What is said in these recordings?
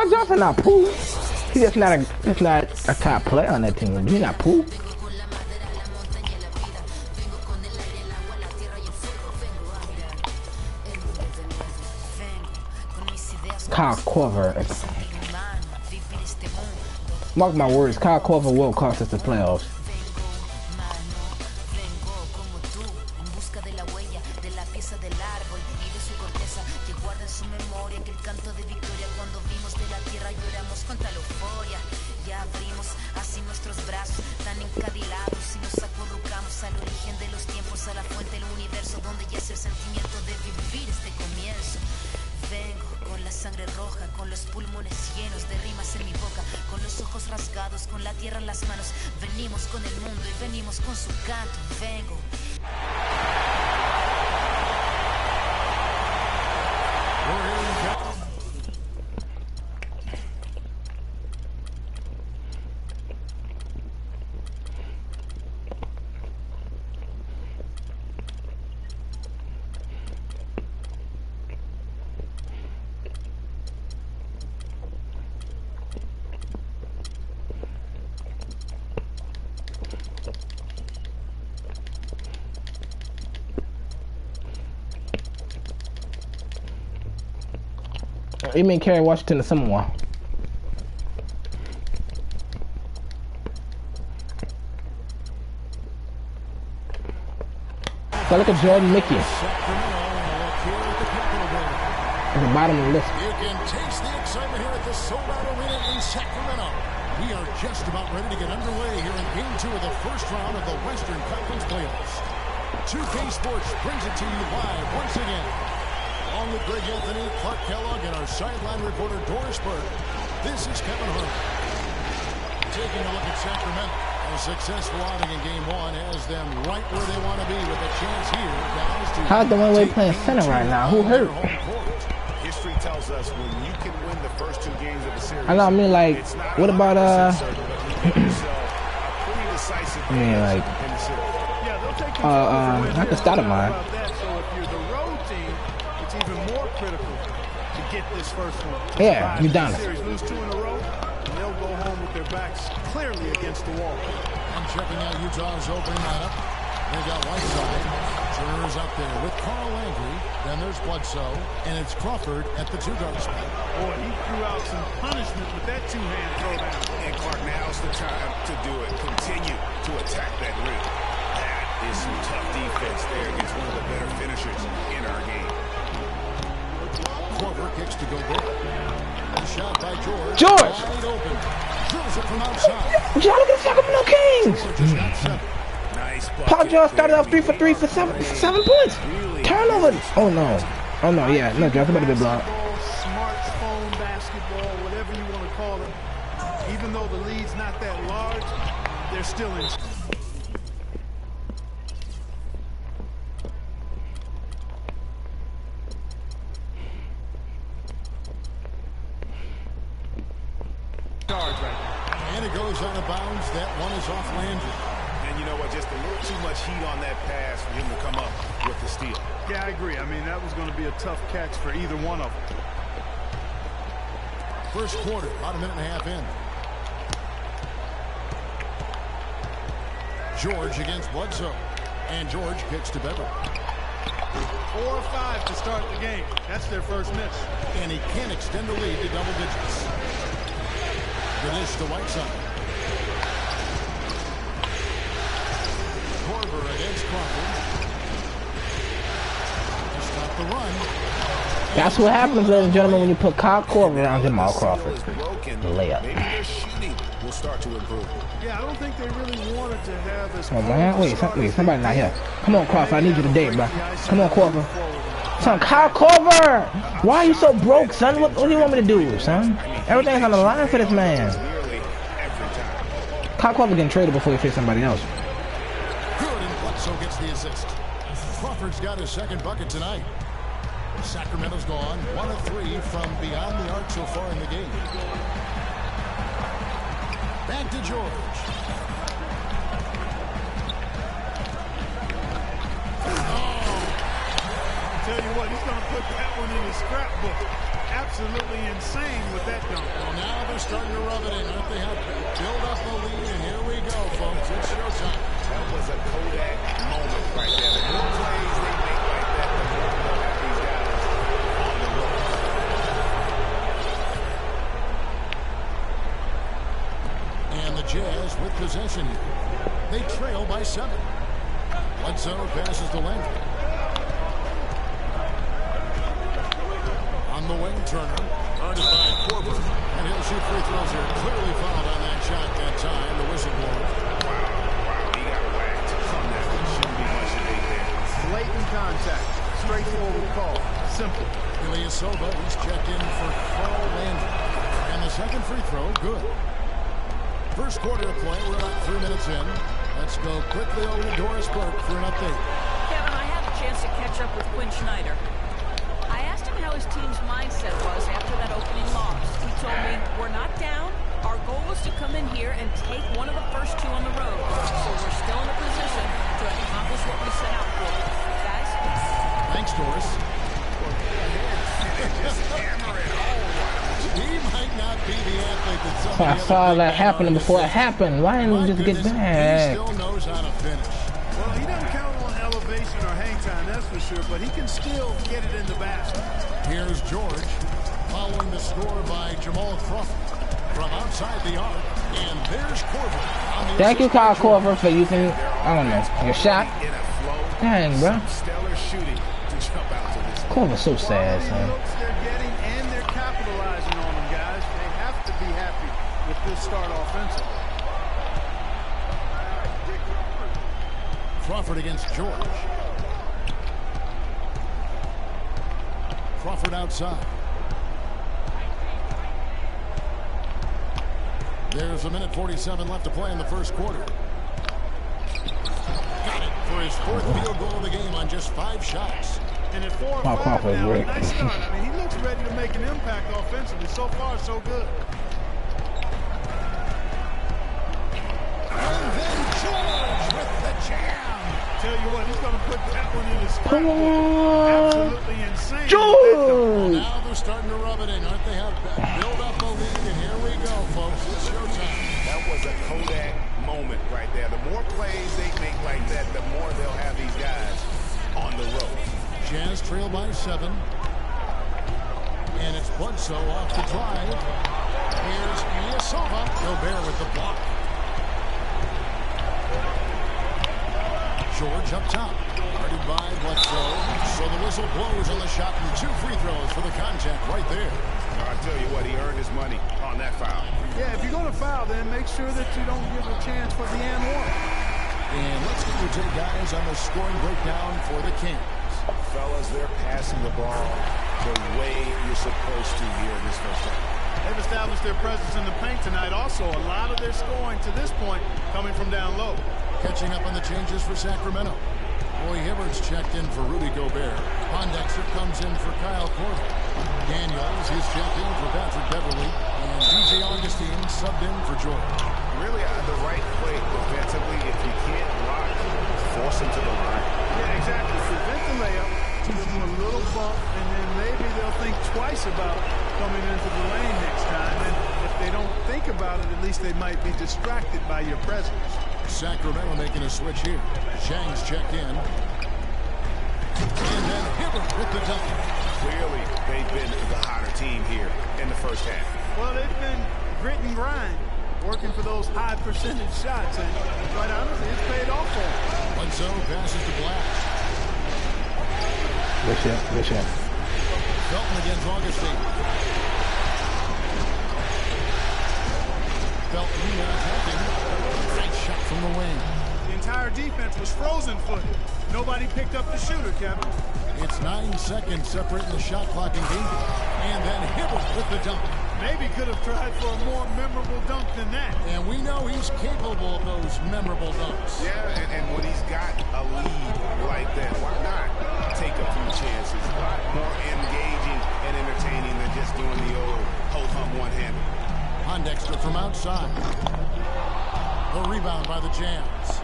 Kyle Johnson not pool. He's just not a top player on that team. He's not pool. Kyle Korver. Mark my words, Kyle Korver will cost us the playoffs. Con la tierra en las manos, venimos con el mundo y venimos con su canto. Vengo. You mean carry Washington to Samoa? So look at Jordan Mickey at the bottom of the list. You can taste the excitement here at the sold-out arena in Sacramento. We are just about ready to get underway here in Game 2 of the first round of the Western Conference playoffs. 2K Sports brings it to you live once again. Along with Greg Anthony, Clark Kellogg, and our sideline reporter Doris Burke, this is Kevin Hart. Taking a look at Sacramento. A successful outing in Game 1 has them right where they want to be with a chance here, guys. To how's the one way playing center right now? Who hurt? History tells us when you can win the first 2 games of the series. I know. I mean, like, what about I mean, like, I can start of mine. This first one. Yeah, you done it. Lose 2 in a row, and they'll go home with their backs clearly against the wall. And checking out Utah's opening lineup. They got Whiteside. Turner's up there with Carl Landry. Then there's Bledsoe, and it's Crawford at the 2-guard spot. Boy, he threw out some punishment with that 2-hand throwdown. And Clark, now's the time to do it. Continue to attack that rim. That is some tough defense there against one of the better finishers in our game. Korver kicks to go good. Shot by George. George! Wide open. Drills it from outside. Y'all look at the Sacramento Kings! Nice Paul George started off 3 for 3 for 7 points. Turnover. Oh no. Oh no, yeah. No, Johnson better be blocked. Smartphone basketball, whatever you want to call it. Even though the lead's not that large, they're still in. And it goes out of bounds. That one is off Landry. And you know what? Just a little too much heat on that pass for him to come up with the steal. Yeah, I agree. I mean, that was going to be a tough catch for either one of them. First quarter, about a minute and a half in. George against Bledsoe. And George kicks to Beverly. 4 or 5 to start the game. That's their first miss. And he can extend the lead to double digits. It is to Whiteside. Korver against Crawford. To stop the run. That's what happens, ladies and gentlemen, when you put Kyle Korver around Jamal Crawford. The layup. Maybe their shooting will start to improve. Yeah, I don't think they really wanted to have as. Oh man, wait, somebody not here. Come on, Crawford, I need you today, bro. Come on, Korver. Son, Kyle Korver! Why are you so broke, son? What do you want me to do, son? Everything's on the line for this man. Kyle Korver getting traded before he face somebody else. Good, and Bledsoe gets the assist. Crawford's got his second bucket tonight. Sacramento's gone 1 of 3 from beyond the arc so far in the game. Back to George. Tell you what, he's going to put that one in his scrapbook. Absolutely insane with that dunk. starting to rub it in. Aren't they? Build up the lead, and here we go, folks. It's showtime. That was a Kodak moment right there. The good plays they make like that, the more they'll have these guys on the road. And the Jazz with possession here. They trail by 7. Bledsoe passes to Landry. On the wing, Turner. Guarded by Korver. And he'll shoot free throws here. Clearly fouled on that shot that time. The whistle blows. Wow. He got whacked from that. There shouldn't be much debate there. Blatant contact. Straightforward call. Simple. Ilyasova, he's checked in for Carl Landry. And the second free throw, good. First quarter of play, we're about 3 minutes in. Let's go quickly over to Doris Burke for an update. Kevin, I had a chance to catch up with Quinn Schneider. I asked him how his team's mindset was after that opening loss. He told me, we're not down. Our goal was to come in here and take one of the first 2 on the road. So we're still in a position to accomplish what we set out for. Guys? Thanks, Doris. Just hammer it home. He might not be the athlete that some I saw that happening before it happened. Why didn't we just get He back? still knows how to finish. Well, he doesn't count on elevation or hang time, that's for sure, but he can still get it in the basket. Here's George following the score by Jamal Crawford from outside the arc. And there's Korver. Thank you, Kyle Korver, for using, I don't know, your shot. In a flow. Dang, bro. Stellar shooting to jump out to this. Korver's so sad, Quality son. looks they're getting, and they're capitalizing on them, guys. They have to be happy with this start offensively. Crawford against George. Crawford outside. There's a minute 47 left to play in the first quarter. Got it for his 4th field goal of the game on just 5 shots. And at 4 or Oh, 5 Crawford, now, great. nice start. I mean, he looks ready to make an impact offensively. So far, so good. And then George with the jam. Tell you what, he's going to put that one in his Come scrapbook. on. Absolutely insane. George! Now they're starting to rub it in, aren't they? Have build up the lead, and here we go, folks. It's showtime. That was a Kodak moment right there. The more plays they make like that, the more they'll have these guys on the road. Jazz trail by 7. And it's Bledsoe off the drive. Here's Ilyasova. Gobert with the block. George up top. Guarded by Bledsoe. So the whistle blows on the shot and 2 free throws for the contact right there. I'll tell you what, he earned his money on that foul. Yeah, if you're going to foul, then make sure that you don't give a chance for the and one. And let's get you to the guys on the scoring breakdown for the Kings. Fellas, they're passing the ball the way you're supposed to here in this first half. They've established their presence in the paint tonight. Also, a lot of their scoring to this point coming from down low. Catching up on the changes for Sacramento. Roy Hibbert's checked in for Rudy Gobert. Pondexter comes in for Kyle Korver. Daniels is checked in for Patrick Beverly. And DJ Augustine subbed in for George. Really the right play defensively. If you can't block, force him to the line. Yeah, exactly. Prevent the layup, give them a little bump, and then maybe they'll think twice about coming into the lane next time. And if they don't think about it, at least they might be distracted by your presence. Sacramento making a switch here. Shang's checked in. And then Hibbert with the dunk. Clearly, they've been the hotter team here in the first half. Well, they've been grit and grind, working for those high percentage shots, and quite honestly, it's paid off for them. Bledsoe passes to Glass. Good shot, good shot. Felton against Augustine. Felton attacking. Great shot from the wing. The entire defense was frozen-footed. Nobody picked up the shooter, Kevin. It's 9 seconds separating the shot clock and game. And then Hibbert with the dunk. Maybe could have tried for a more memorable dunk than that. And we know he's capable of those memorable dunks. Yeah, and when he's got a lead like that, why not take a few chances? A lot more engaging and entertaining than just doing the old ho-hum one-handed. Pondexter from outside. The rebound by the Jams.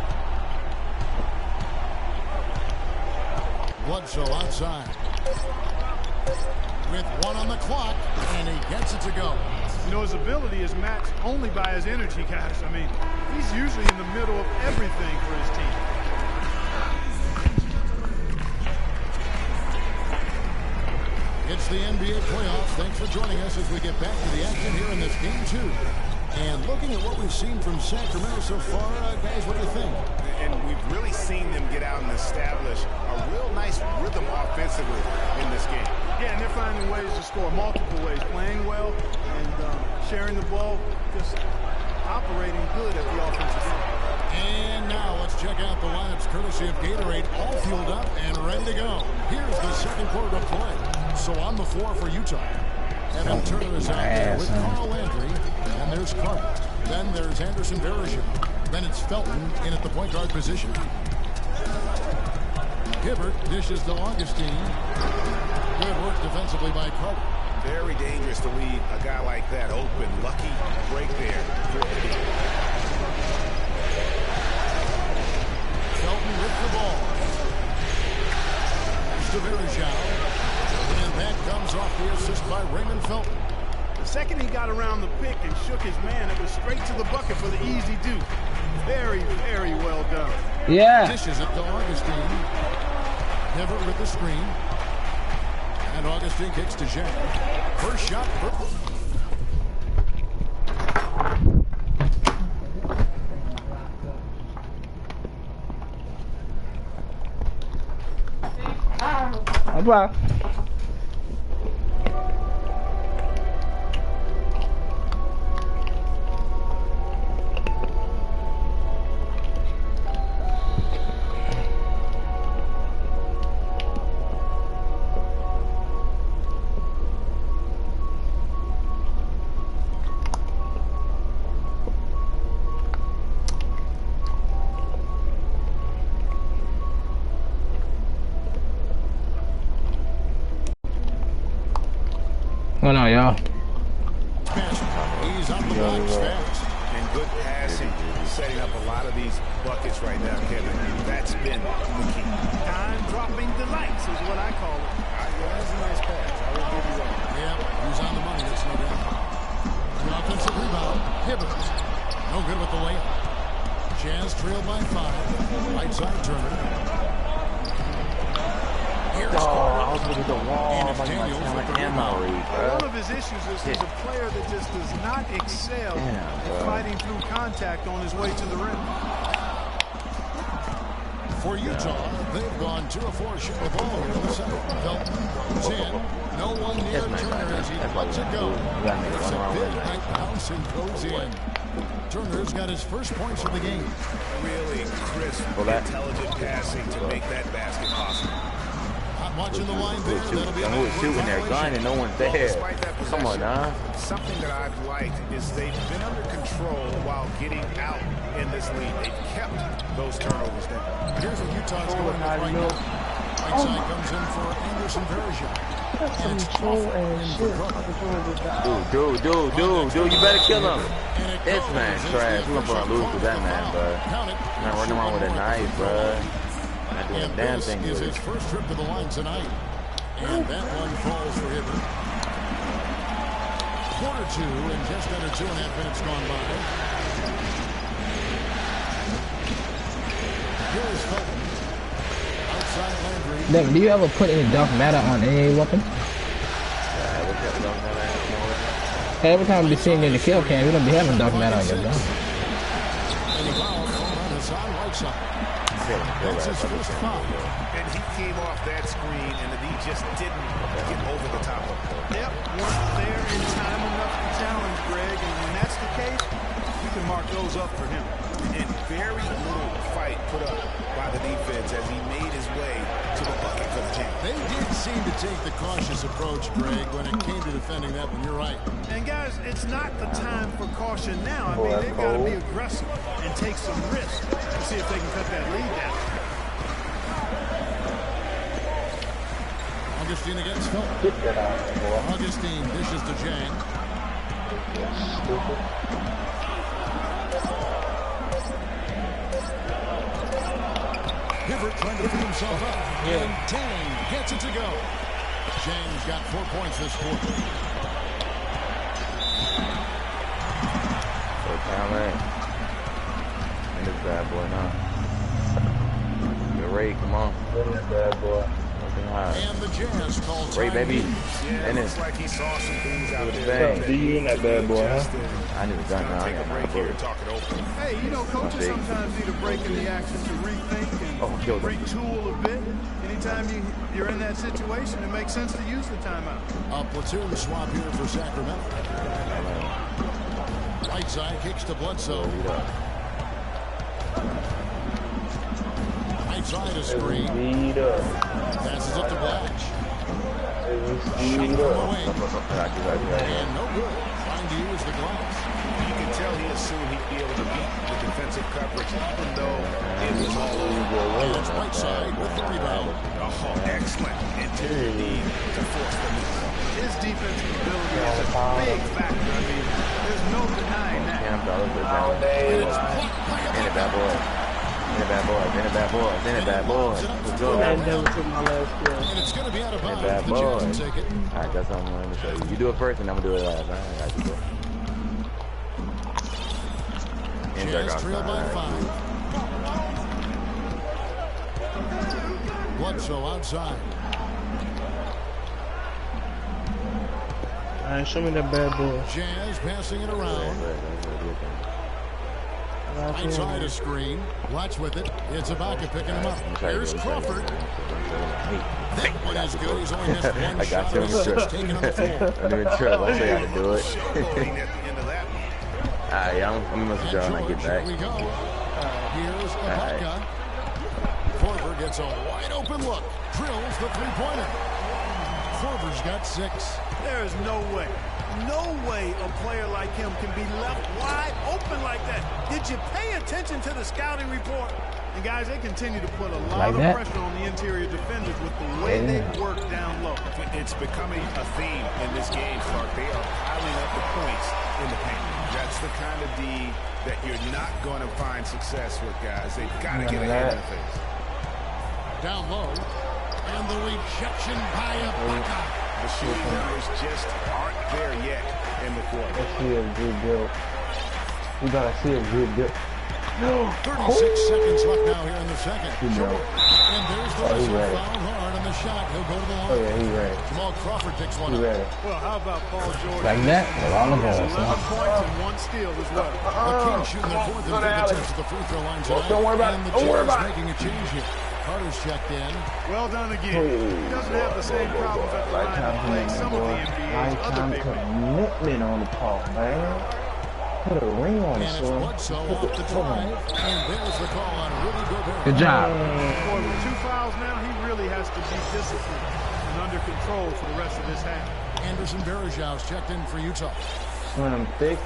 Bledsoe outside. With 1 on the clock, and he gets it to go. You know, his ability is matched only by his energy, guys. I mean, he's usually in the middle of everything for his team. It's the NBA playoffs. Thanks for joining us as we get back to the action here in this game 2. And looking at what we've seen from Sacramento so far, guys, what do you think? And we've really seen them get out and establish a real nice rhythm offensively in this game. Yeah, and they're finding ways to score multiple ways, playing well and sharing the ball, just operating good at the offensive end. And now let's check out the lineups courtesy of Gatorade, all fueled up and ready to go. Here's the second quarter of play. So on the floor for Utah. Evan Turner is out there with Carl Landry. And there's Carter. Then there's Anderson Varejao. Then it's Felton in at the point guard position. Hibbert dishes to Augustine. Good work defensively by Carter. Very dangerous to leave a guy like that open. Lucky break there for the team. Felton with the ball. There's to Varejao. And that comes off the assist by Raymond Felton. The second he got around the pick and shook his man, it was straight to the bucket for the easy deuce. Very, very well done. Yeah. Dishes it to Augustine. Hibbert with the screen. And Augustine kicks to Jack. First shot. Bye. Oh no, y'all. He's on the box fast. And good passing, setting up a lot of these buckets right now, Kevin. That's been the key. Time-dropping delights is what I call it. Yeah, that's a nice pass. I will give you that. Yeah, he's on the money. That's no doubt. An offensive rebound. Hibbert. No good with the layup. Jazz trailed by 5. Right side Turner. Here's I was looking at the wall. And I'm like, Daniels with the One of his issues is he's a player that just does not excel in fighting through contact on his way to the rim. For Utah, they've gone 2 of 4 shooting the ball here in the second. Felton goes in. No one near Turner as he lets it go. It's a big night bounce and goes in. Turner's got his first points of the game. Really crisp, intelligent passing to make that basket possible. Watching the line there, that'll be who was shooting their gun and no one's there. Come on, huh? Something that I've liked is they've been under control while getting out in this lead. They've kept those turnovers down. Here's what Utah's going with right now. Right side comes in for Anderson Varejao. And it's Crawford in for Carter. Dude, you better kill him. This man's trash. We're gonna lose to that man, bro. Not running around with a knife, bro. Not doing a damn thing is with his it. first trip to the line tonight. And that one falls for Hibbert. Quarter 2 and just under 2.5 minutes gone by. Here's Felton. Outside Landry. Devin, do you ever put any dark matter on any weapon? Every time we be seeing you in the kill cam, you don't be having dark matter on your gun. And the foul called on his right side. That's his first foul. And he came off that screen, and the D just didn't get over the top of it. Yep, weren't there in time enough to challenge Greg, and when that's the case, you can mark those up for him. And very little fight put up by the defense as he made his way to the bucket for the team. They did seem to take the cautious approach, Greg, when it came to defending that one. You're right. And guys, it's not the time for caution now. I mean, they've got to be aggressive and take some risks to see if they can cut that lead down. Augustine against Felton. Augustine dishes to Jang. Hibbert trying to free himself up. And Tang gets it to go. Jang's got 4 points this quarter. that bad boy. And the Jazz call Great, baby. Yeah, And looks it's like he saw some things out there. Do you in that bad boy, huh? I need a gun now. I Take a got break my here book. and talk it over. Hey, you know, coaches sometimes need a break in the action to rethink and killed him. retool a bit. Anytime you're in that situation, it makes sense to use the timeout. A platoon swap here for Sacramento. Right side kicks to Bledsoe. Right side is screen. Speed up. Passes it to Blatch. Speed Shot from up. away. And no good. Trying to use the glass. You can tell he assumed he'd be able to beat the defensive coverage, even though it was all over. And it's right side with the rebound. Oh, excellent. Intended need to force the move. His defensive ability is a big factor. I mean, there's no denying that. Nowadays. In a bad boy. In a bad boy. In a bad boy. In a bad boy. Let's go. That never took my last kill. And it's going to be out of In a bounds. bad The boy. Jazz take it. Alright, that's what I'm going to show you. You do it first and I'm going to do it last. I got you, bro. And jerk Jazz trail by outside. 5. Bledsoe outside. All right, show me that bad boy. Jazz passing it around. Right side of screen. Watch with it. It's Ibaka picking him up. Here's Crawford. That one is good. He's only missed one I got shot. you. He's 6 taken on the floor. I'm doing trip. I'll show you how to do it. Showboating at the end of that one. Alright, yeah, I'm going to mess with y'all when I get back. Here we go. Here's Ibaka. Korver gets a wide open look. Drills the three-pointer. Korver's got 6. There is no way a player like him can be left wide open like that. Did you pay attention to the scouting report? And guys, they continue to put a lot of pressure on the interior defenders with the way they work down low. It's becoming a theme in this game, Clark. They are piling up the points in the paint. That's the kind of D that you're not going to find success with, guys. They've got to get ahead of the face. Down low. And the rejection by Ibaka. The shooting numbers just aren't there yet in the quarter. Let's see a good build. We gotta see a good build. 36 seconds left now here in the second. And there's the whistle. Foul hard on the shot. He'll go to the line. Oh yeah, he's ready. Jamal Crawford picks one He's up. ready. Well, how about Paul George? Like that? A lot of balls, 11 huh? points and 1 steal as well. The Kings shooting their 4th and 5th attempts at the free throw line tonight. Don't worry about it. And the Don't worry Jazz about it. making a change here. Carter's checked in. Well done again. He doesn't have the same problems at the line of play some of the NBA's other Lifetime big men. commitment on the Paul, man. Put a ring on And it, it's son. Bledsoe off the drive. And there's the call on Rudy Gobert. Good job. Boy, with 2 fouls now, he really has to be disciplined and under control for the rest of this half. Anderson Varejão's checked in for Utah. Slim thick.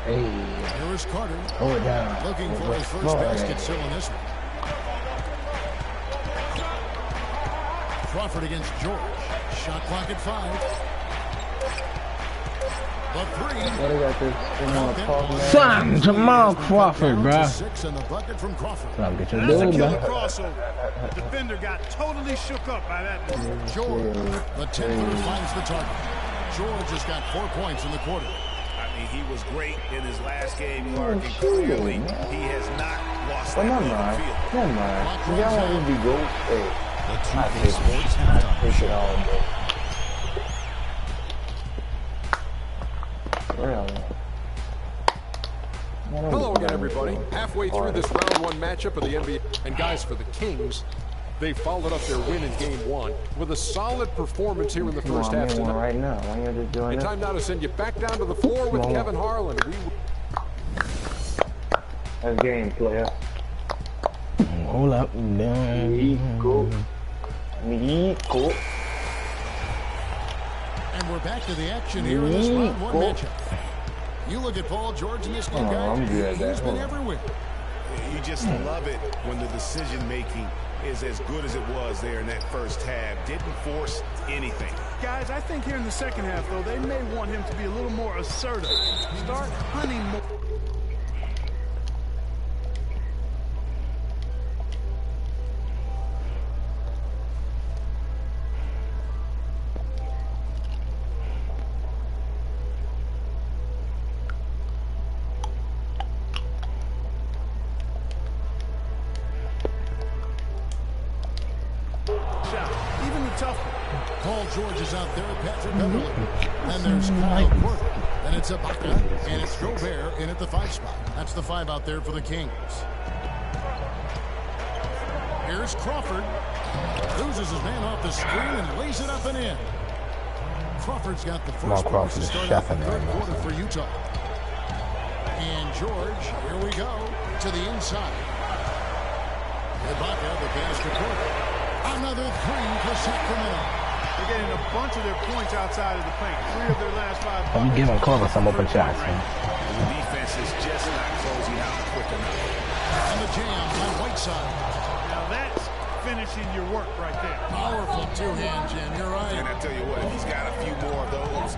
Hey, Here is Carter. hold it down. Looking for his first basket still in this one. Crawford against George. Shot clock at 5. The 3. What do got this? They want to talk, man. Son, Jamal Crawford, bruh. 6 and the bucket from Crawford. Come get your That's a dude, killer bruh. crossover. The defender got totally shook up by that move. George, the 10th finds the target. George has got 4 points in the quarter. I mean, he was great in his last game, Clark, and clearly he has not lost Well, that never ball on mind. the field. Never mind. Y'all want me to be gold? Hey, The I 2K take Sports it. I halftime take it show. all day. Really? Hello again, everybody. Halfway through this round 1 matchup of the NBA. And guys, for the Kings, they followed up their win in Game 1 with a solid performance here in the first half one tonight. right now. Why you just doing And that? time now to send you back down to the floor with Come on. Kevin Harlan. That's game, player. Hold up. Down. Nico. Nico. And we're back to the action here in this round 1 matchup. You look at Paul George in this game, Oh, guys. I'm good at that. He's been Hold on. everywhere. You just love it when the decision-making is as good as it was there in that first half. Didn't force anything. Guys, I think here in the second half, though, they may want him to be a little more assertive. Start hunting more. George is out there. Patrick Beverly. And there's Kyle Corbett. And it's Ibaka. And it's Gobert in at the 5 spot. That's the 5 out there for the Kings. Here's Crawford. Loses his man off the screen and lays it up and in. Crawford's got the first points to start out the third quarter for Utah. And George, here we go, to the inside. Ibaka, the pass to Corbett. Another 3 for Sacramento. They're getting a bunch of their points outside of the paint. 3 of their last 5 points. I'm giving Corbett some open shots, man. The defense is just not closing out quick enough. And the jam on Whiteside. Now that's finishing your work right there. Powerful 2-hand jam, you're right. And I tell you what, if he's got a few more of those,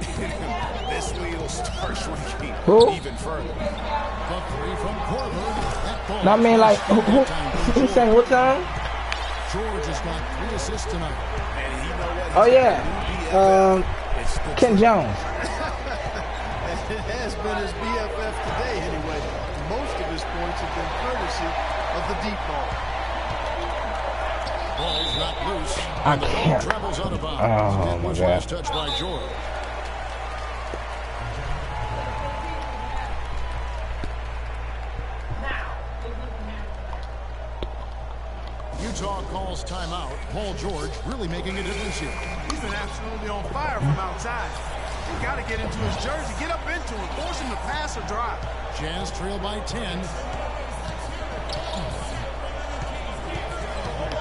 this lead will start shrinking even further. The 3 from Corbett. I mean, like, who's saying what time? George has got 3 assists tonight. And you know what? Oh, yeah. Ken Jones. It has been his BFF today anyway. Most of his points have been courtesy of the deep ball. Ball's not loose. I And the ball can't. travels out of bounds. Oh, It my was God. last touched by George. Utah calls timeout. Paul George really making a difference here. He's been absolutely on fire from outside. You got to get into his jersey, get up into him, force him to pass or drive. Jazz trail by 10.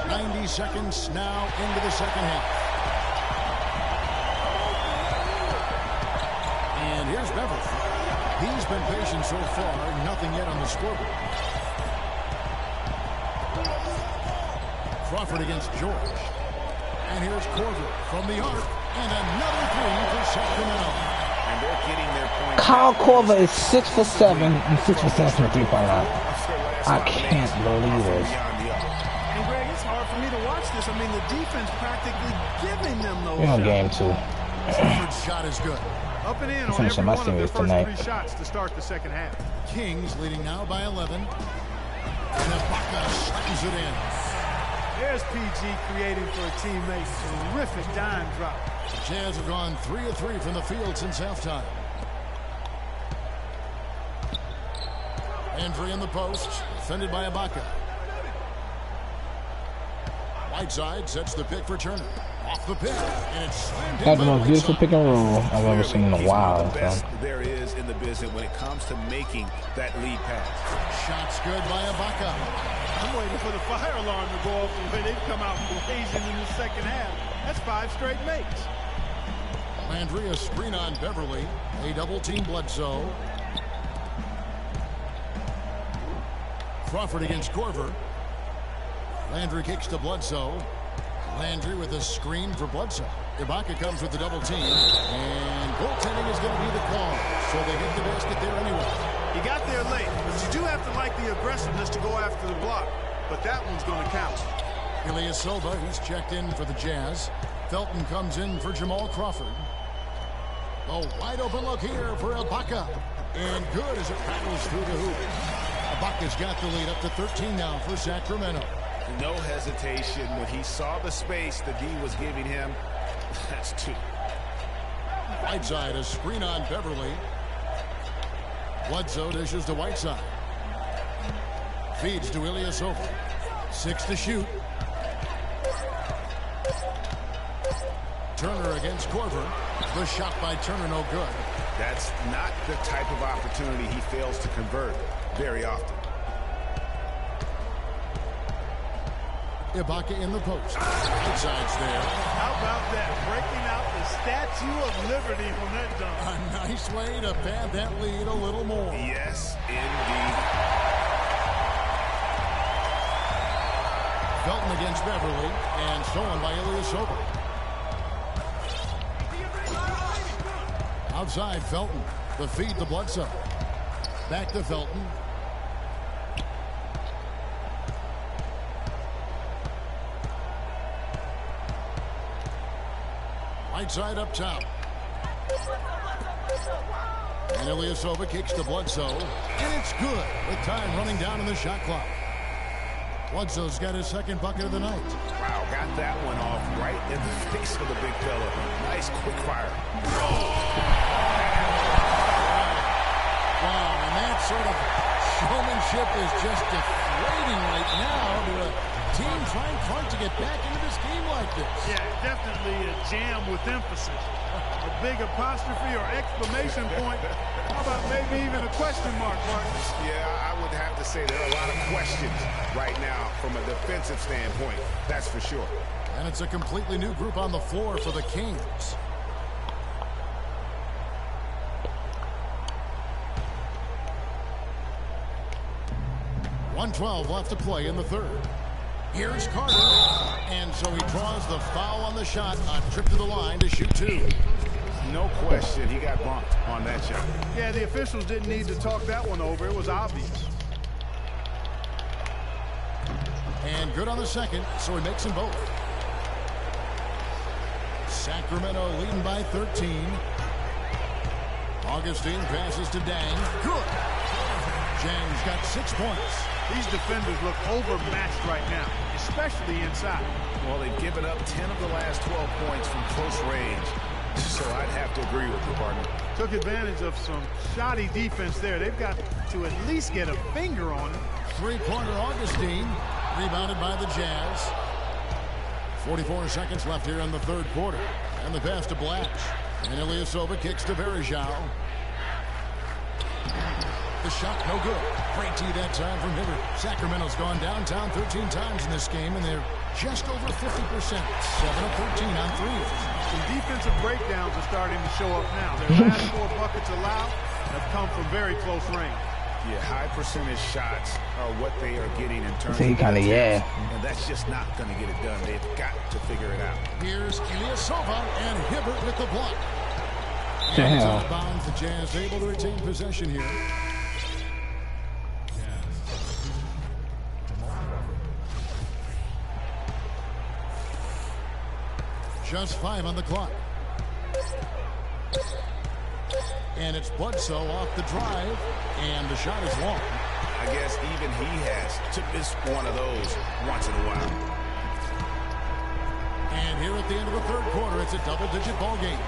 90 seconds now into the second half. And here's Beverly. He's been patient so far. Nothing yet on the scoreboard. Crawford against George. And here's Corbett from the arc. And another 3 for Sacramento. And they're getting their points. Kyle Korver is 6 for 7 and 6 for 7 from the 3-point line. I can't believe this. And Greg, it's hard for me to watch this. I mean, the defense practically giving them those We're on shots. game 2. Crawford's shot is good. Up and in on Finishing every my one of their series first tonight. 3 shots to start the second half. Kings leading now by 11. And Ibaka slams it in. There's PG creating for a teammate. Terrific dime drop. The Jazz have gone 3 of 3 from the field since halftime. Entry in the post, defended by Ibaka. Whiteside sets the pick for Turner. Off the pick, and it's slammed in That's the by most beautiful Whiteside. pick and roll I've ever seen in a while. The best So. there is in the business when it comes to making that lead pass. Shots good by Ibaka. I'm waiting for the fire alarm to go off the way they've come out blazing in the second half. That's 5 straight makes. Landry, a screen on Beverly. A double-team Bledsoe. Crawford against Corver. Landry kicks to Bledsoe. Landry with a screen for Bledsoe. Ibaka comes with the double team. And goaltending is going to be the call. So they get the basket there anyway. You got there late, but you do have to like the aggressiveness to go after the block. But that one's going to count. Ilyasova, he's checked in for the Jazz. Felton comes in for Jamal Crawford. A wide open look here for Ibaka. And good as it rattles through the hoop. Ibaka's got the lead up to 13 now for Sacramento. No hesitation when he saw the space the D was giving him. That's 2. Whiteside, a screen on Beverly. Bledsoe dishes to Whiteside. Feeds to Ilyasova. 6 to shoot. Turner against Corver. The shot by Turner, no good. That's not the type of opportunity he fails to convert very often. Ibaka in the post. Whiteside's there. How about that? Breaking out the Statue of Liberty on that dunk. A nice way to pad that lead a little more. Yes, indeed. Felton against Beverly, and stolen by Ilyasova. Outside, Felton. The feed to Bledsoe. Back to Felton. Whiteside up top. And Ilyasova kicks to Bledsoe. And it's good with time running down in the shot clock. Bledsoe's got his second bucket of the night. Wow, got that one off right in the face of the big fella. Nice quick fire. Wow, and that sort of showmanship is just deflating right now to a team trying to get back into this game like this. Yeah, definitely a jam with emphasis. A big apostrophe or exclamation point. How about maybe even a question mark, Martin? Yeah, I would have to say there are a lot of questions right now from a defensive standpoint. That's for sure. And it's a completely new group on the floor for the Kings. .112 left to play in the third. Here's Carter. And so he draws the foul on the shot on trip to the line to shoot two. No question, he got bumped on that shot. Yeah, the officials didn't need to talk that one over. It was obvious. And good on the second, so he makes them both. Sacramento leading by 13. Augustine passes to Dang. Good. Jang's got 6 points. These defenders look overmatched right now, especially inside. Well, they've given up 10 of the last 12 points from close range. So I'd have to agree with you, partner. Took advantage of some shoddy defense there. They've got to at least get a finger on it. Three-pointer Augustine, rebounded by the Jazz. 44 seconds left here in the third quarter. And the pass to Blatch. And Ilyasova kicks to Verjao. The shot, no good. Great tee that time from Hibbert. Sacramento's gone downtown 13 times in this game, and they're just over 50%. 7 of 13 on threes. Some defensive breakdowns are starting to show up now. Their last 4 buckets allowed have come from very close range. Yeah, high percentage shots are what they are getting in terms So he of kind of, yeah. And that's just not going to get it done. They've got to figure it out. Here's Ilyasova and Hibbert with the block. The And hell? out of bounds, the Jazz able to retain possession here. Just 5 on the clock. And it's Bledsoe off the drive, and the shot is long. I guess even he has to miss one of those once in a while. And here at the end of the third quarter, it's a double-digit ball game.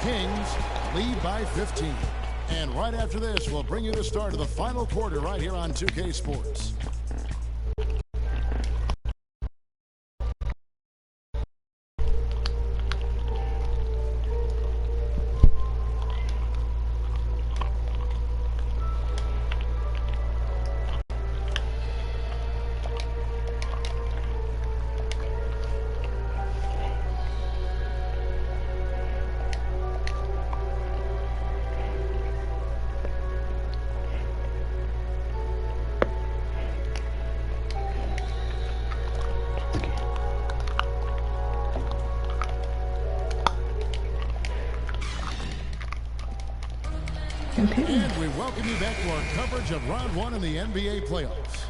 Kings lead by 15. And right after this, we'll bring you the start of the final quarter right here on 2K Sports. And we welcome you back to our coverage of round 1 in the NBA playoffs.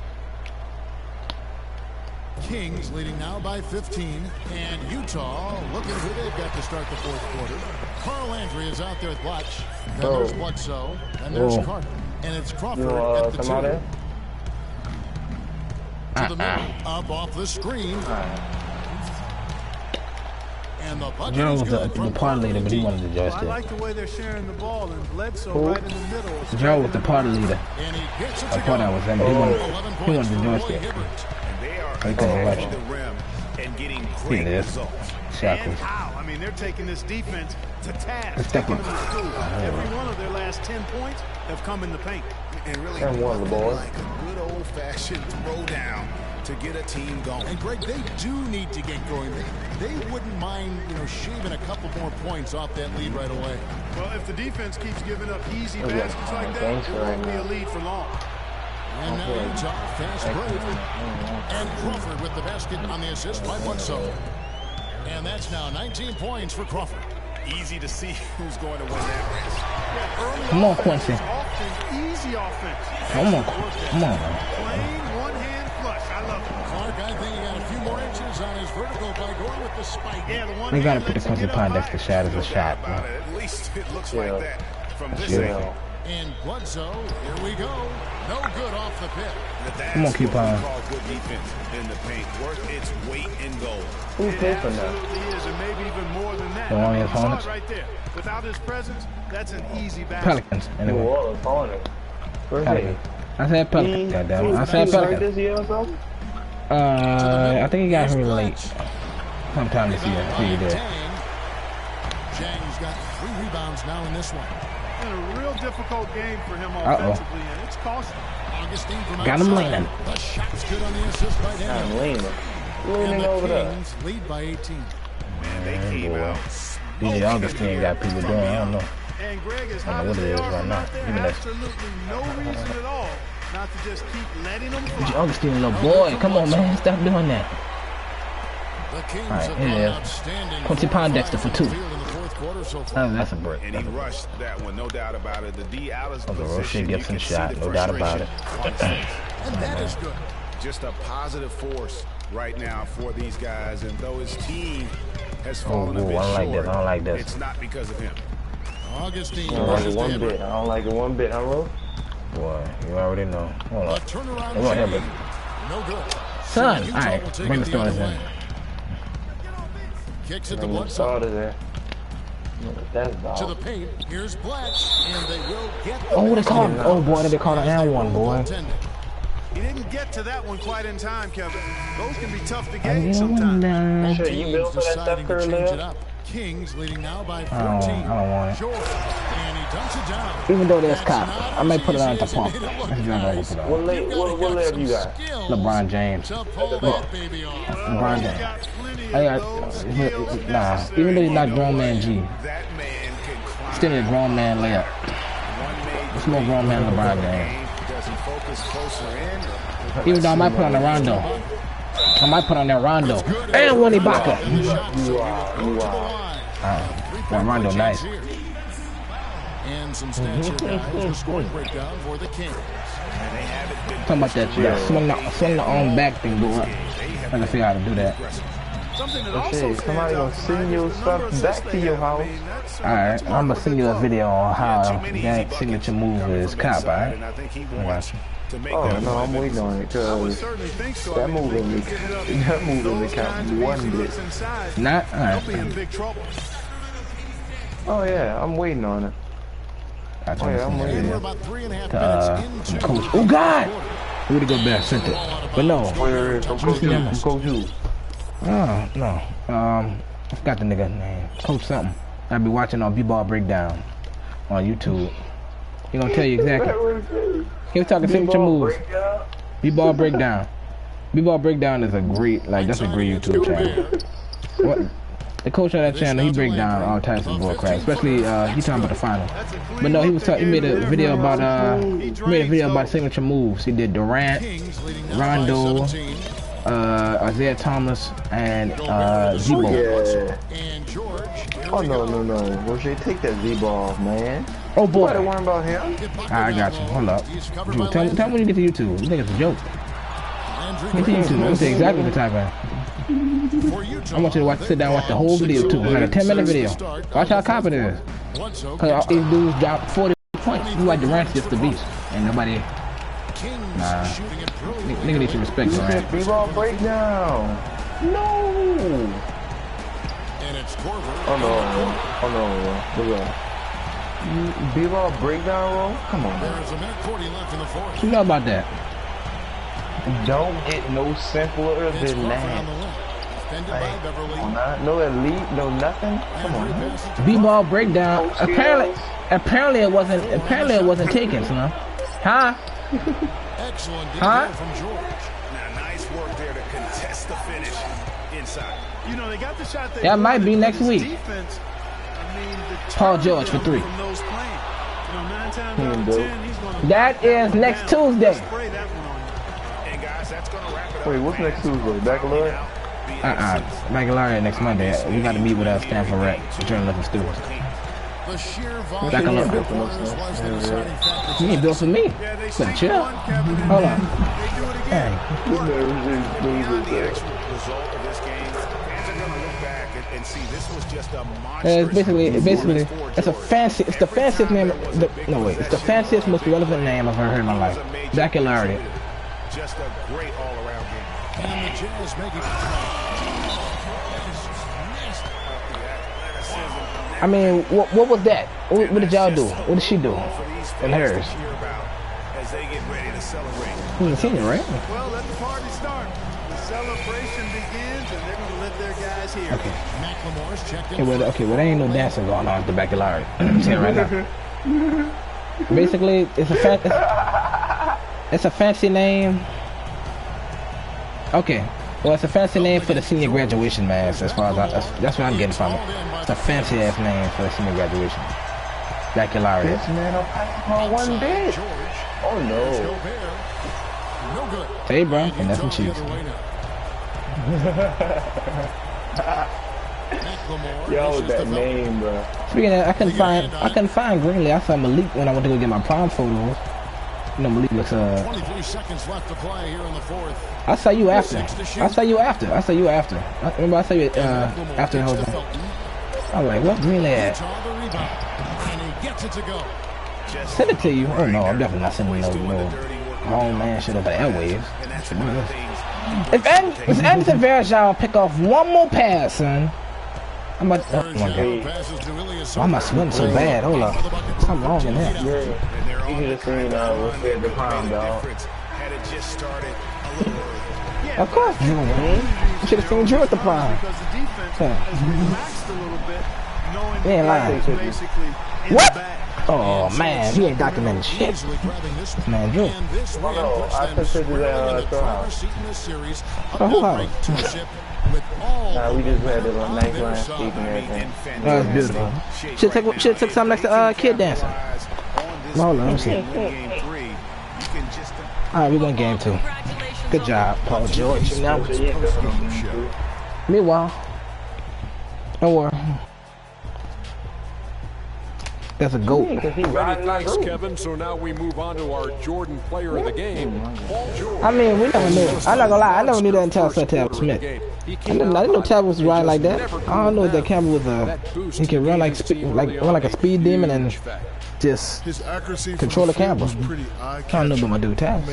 Kings leading now by 15. And Utah looking who they've got to start the fourth quarter. Carl Landry is out there with Blatch. Then there's Bledsoe. And there's Carter. And it's Crawford at the 2. To the middle. Up off the screen. And the Joe was the party leader, but he wanted to adjust I it. like the way they're sharing the ball, and Bledsoe right in the middle. Joe was the party leader. And he gets it I thought that was him, but he wanted to adjust it. And they are He couldn't watch attacking it. the rim and getting He great is. results. Shackles. And how? I mean, they're taking this defense to task, Let's taking take them to school. Every one of their last 10 points have come in the paint. And really And one of the nothing boys. like a good old-fashioned throwdown to get a team going. And Greg, they do need to get going. They wouldn't mind, shaving a couple more points off that lead right away. Well, if the defense keeps giving up easy baskets like that, it won't be a lead for long. And now Utah fast break. And Crawford with the basket on the assist by Bledsoe. And that's now 19 points for Crawford. Easy to see who's going to win that race. Come on, Quincy. Often easy offense. Come on, come on, man. Plain one-hand flush. I love it. Clark, I think he got a few more inches on his vertical by going with the spike. Yeah, the one We gotta put the Quincy Pond next to shot as a shot, About man. it. At least it looks like that from this Yeah. angle. And Bledsoe, here we go. No good off the pit. Come on, keep on. Good defense in the paint. Worth its weight in gold. Who's facing that? Absolutely is, and maybe even more than that. The one You saw opponents? it right there. Without his presence, that's an easy basket. Pelicans. New Anyway. Orleans Hornets. Where's Pelicans. I said Pelicans. Goddamn. I said Right Pelicans. this year or something? I think he got here late. Sometime this year. I think he did. Chang's got 3 rebounds now in this one. In a real difficult game for him offensively, and it's costing. Augustine from Got him outside. leaning. The shot's good on the assist by I'm Daniel. leaning. And Leaning the over there. Kings lead by 18. Man, they came out. DJ Augustine got people doing. I don't know. And Greg, as I hot don't know as what it they is are right from now. out there, Give me that. absolutely no reason at all not to just keep letting them DJ fly. Augustine, little boy. Come on, man. Stop doing that. The Kings All right, have here gone it is. outstanding. Quincy 4 or 5 Pondexter for from 2. the field in the fourth quarter so far. That's a break. And he rushed that one, no doubt about it. The D out of Uncle Roche position, you Gibson can see shot, the no doubt about it. frustration. And that is good. Just a positive force right now for these guys. And though his team has fallen a Ooh, bit I don't like short, this. I don't like this. it's not because of him. Augustine I don't like it rushes one in. bit. I don't like it one bit, huh, Ro? Boy, you already know. Hold A on. turnaround Come on here, jumper. baby. No good. Son, Utah all right. will take Bring it the the other starters way. in. Kicks it to I'm Bledsoe. started there. That's To ball. the paint. Here's Black. And they will get the Oh, they called. Oh boy, they called an and one, boy. He didn't get to that one quite in time, Kevin. Those can be tough to I gauge didn't sometimes. want Sure, you built for that Deciding Steph to Curry change it layup? up. Kings leading now by 14. I don't want it. George, and he dunks it down. Even though there's That's cop, not I may as put it on easy the as pump. it made it look That's what I'm gonna nice. put it What on. layup Got you got? some skills LeBron James. to pull that baby off. LeBron He's James. got plenty I of got, those skills nah, necessary. even though he's not grown man G, That man can climb. still a grown man layup. It's more grown man LeBron James. Does he focus closer in? Even though I might put on the Rondo. I might put on that Rondo. And Winnie Baca. That Rondo nice. And some stats here, guys. The scoring breakdown for the Kings. Talking about that swing the arm back thing, boy. I can figure out how to do that. Something that But also shit, stands somebody out gonna send tonight your is the number stuff of back assists to they your have. I house. mean, that's Alright, smart I'm gonna for send the you a club. video on how Too many easy that buckets signature move coming is from cop, inside, alright? and I think he I wants got you. to make Oh that no, I'm play. waiting on it I would because certainly think so. that I mean, move if they only can get it up that move only those count kinds of one easy bit. looks inside, Not? they'll be in Alright. big trouble. Oh yeah, I'm waiting on it. I Oh yeah, I'm And we're waiting. about 3.5 minutes into Coach. the Oh God! fourth quarter. Who would go back? Sent it. But no. Where from Coach who? From Coach who? Oh, no. I forgot the nigga name. Coach something. I'll be watching on B-Ball Breakdown on YouTube. He gonna tell you exactly. He was talking signature moves. B-Ball Breakdown. B-Ball Breakdown is a great, like, that's a great YouTube channel. What? The coach of that channel, he break down all types of bull crap, especially he talking about the final. But no, he made a video about signature moves. He did Durant, Kings leading now by Rondo, 17. Isaiah Thomas, and Z-Ball. Yeah. And George. Oh no. Roche, take that Z-ball off, man. Oh boy. Nobody worry about him. I got you. Hold up. Dude, tell me when you get to YouTube. You think it's a joke? Get to YouTube. Let me tell you exactly what to type in. I want you to sit down and watch the whole video too. It's like a 10-minute video. Watch how copy it is. Because all these dudes dropped 40 points. You like Durant's just the beast. And nobody... Nah. Nigga need to respect Durant. B-ball breakdown. No. Oh no. Look at B-ball breakdown roll? Come on, man. There's a minute 40 left in the fourth. You know about that? Don't get no simpler It's than Crawford on the that. wing. Defended by Beverly. No elite, no nothing. Come on, man. B-ball breakdown. Apparently it wasn't taken, son. Huh? Excellent Huh? from George. Now, nice work there to contest the finish inside. You know, they got the shot they That might wanted, be but next his week. Defense, I mean, the Paul George for 3. from those playing. You know, 9 times out of 10, he's gonna That is next Tuesday. spray that one on you. And guys, that's going to wrap it up. Wait, what's next Tuesday? Baccalaureate? Baccalaureate next Monday. We got to meet with Stanford Rec, journalism students. The sheer Back volume a of little. players was the deciding factor. You ain't built for me. Yeah, they Better sink chill. one, Kevin, and Hold on. then they do it again. Hey. Beyond the actual result of this game, fans are going to look back And see, this was just a It's basically, it's a fancy, it's the fanciest name, no wait, it's the fanciest, most relevant name I've ever heard in my life. Baccalaureate. Just a great all-around game. And the Jazz make it. I mean, what was that? What did y'all do? What did she do? And hers. As they get ready to celebrate. Who's the senior, right? Well, let the party start. The celebration begins, and they're going to let their guys hear. Okay. McLemore's checked in. Okay, well, there ain't no dancing going on at the baccalaureate. I'm saying right now. Basically, it's a fancy name. Okay. Well, it's a fancy name for the senior graduation mass, as far as that's what I'm getting from it. It's a fancy ass name for the senior graduation. Baccalaureate. This man will pass on one bit. Oh no. No good. Hey, bro, and that's some cheese. Yo, that name, bro. Speaking of, I couldn't find Greenlee. I saw Malik when I went to go get my prom photos. You know, Malik looks 23 seconds left to play here in the fourth. I saw you after. I saw you after. Remember, I saw you after the whole thing. I was like, what's Greenlee at? And he gets it to go. Send it to you. Oh no, I'm definitely not sending no home man shit over the airwaves. If Anderson Varejao pick off one more pass, son. I'm about to, oh my God. Why am I sweating so bad? Hold up. Something wrong in there. Yeah. You could have seen what's at the prom, dog. Of course, Drew, man. You should have seen Drew at the prom. Because the defense has relaxed a little bit, knowing He ain't lying. that he's basically in What? the back. Oh man, he ain't documented shit. Man, Drew. Oh, I took pictures at the house. Oh, who house? Nah, we just had a nice landscape and everything. That was beautiful. Should took something next to kid dancing. Hold on, let me see. Alright, we're going game 2. Good job, Paul George. Now, meanwhile, don't worry. That's a goat. Thanks, Kevin. So now we move on to our Jordan player of the game, Paul George. I mean, we never knew. I'm not gonna lie, I never knew that until I saw Tab Smith. I didn't know Tab was riding like that. I don't know if that camera was he can run like a speed demon and just control the camera. I don't know about my dude Tab.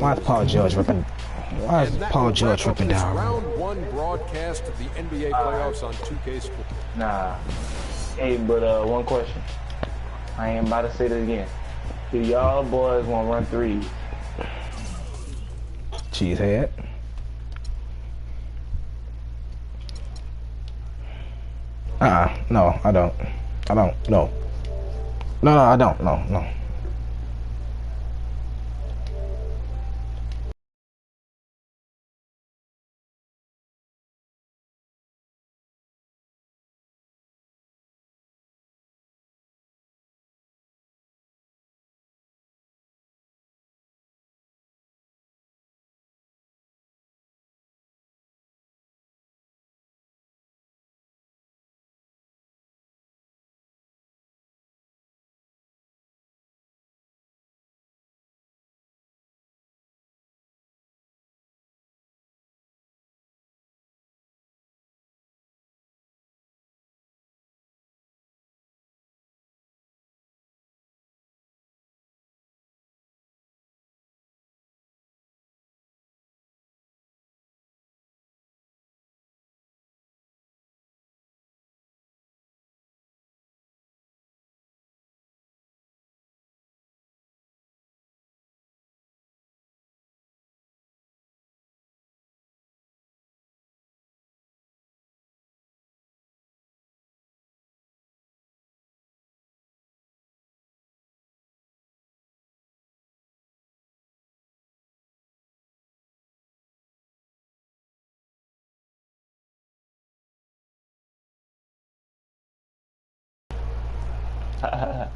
Why is Paul George ripping? Why is Paul George ripping down? Round 1 broadcast of the NBA playoffs on 2K Sports. Nah. Hey, but one question. I ain't about to say this again. Do y'all boys want to run threes? Cheesehead. No, I don't. No. No, I don't. No.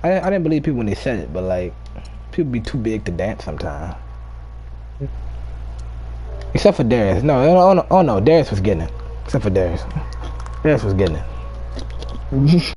I didn't believe people when they said it, but like, people be too big to dance sometimes. Except for Darius. No, Darius was getting it. Except for Darius. Darius was getting it.